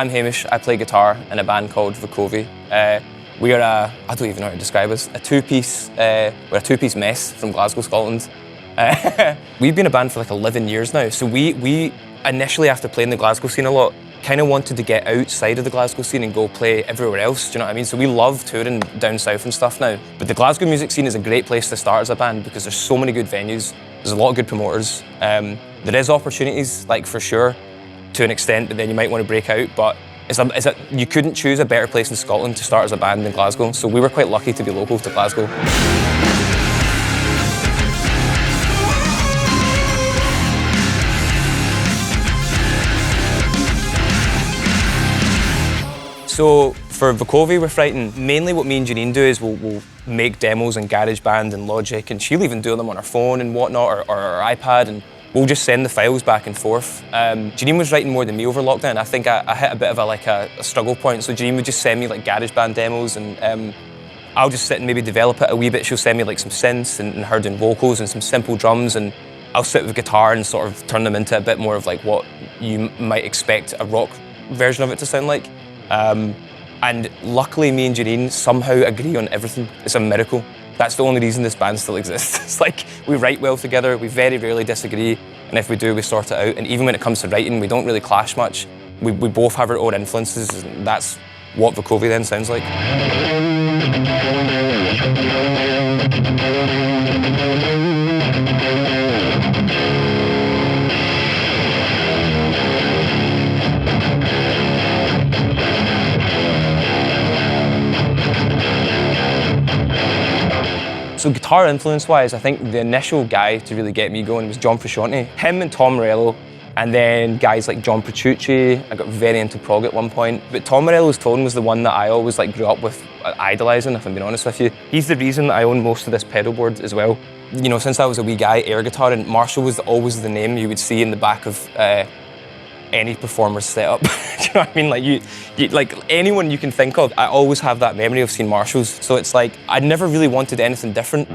I'm Hamish. I play guitar in a band called Vukovi. We are I don't even know how to describe us, we're a two-piece mess from Glasgow, Scotland. We've been a band for like 11 years now, so we initially, after playing the Glasgow scene a lot, kind of wanted to get outside of the Glasgow scene and go play everywhere else, do you know what I mean? So we love touring down south and stuff now. But the Glasgow music scene is a great place to start as a band because there's so many good venues, there's a lot of good promoters. There is opportunities, like for sure, to an extent, but then you might want to break out, but you couldn't choose a better place in Scotland to start as a band than Glasgow, so we were quite lucky to be local to Glasgow. So for Vukovi with Frighten, mainly what me and Janine do is we'll make demos in GarageBand and Logic, and she'll even do them on her phone and whatnot, or her iPad, and we'll just send the files back and forth. Janine was writing more than me over lockdown. I think I hit a bit of a struggle point, so Janine would just send me like GarageBand demos, and I'll just sit and maybe develop it a wee bit. She'll send me like some synths and her doing vocals and some simple drums, and I'll sit with guitar and sort of turn them into a bit more of like what you might expect a rock version of it to sound like. And luckily me and Janine somehow agree on everything. It's a miracle. That's the only reason this band still exists. It's like we write well together, we very rarely disagree, and if we do, we sort it out. And even when it comes to writing, we don't really clash much. We both have our own influences, and that's what Vukovi then sounds like. So guitar influence-wise, I think the initial guy to really get me going was John Frusciante. Him and Tom Morello, and then guys like John Petrucci. I got very into prog at one point. But Tom Morello's tone was the one that I always grew up with idolising, if I'm being honest with you. He's the reason that I own most of this pedal board as well. You know, since I was a wee guy, air guitar and Marshall was always the name you would see in the back of any performer's setup. Do you know what I mean? Like anyone you can think of, I always have that memory of seeing Marshalls. So it's like, I never really wanted anything different.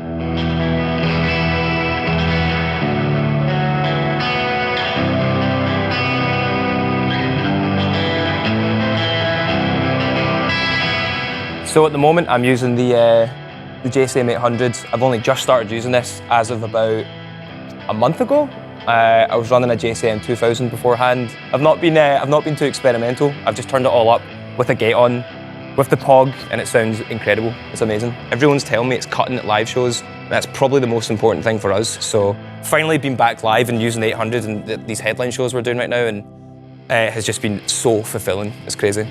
So at the moment, I'm using the JSM 800. I've only just started using this as of about a month ago. I was running a JSM 2000 beforehand. I've not been too experimental. I've just turned it all up with a gate on, with the POG, and it sounds incredible. It's amazing. Everyone's telling me it's cutting at live shows. That's probably the most important thing for us. So finally being back live and using the 800 and these headline shows we're doing right now, and it has just been so fulfilling. It's crazy.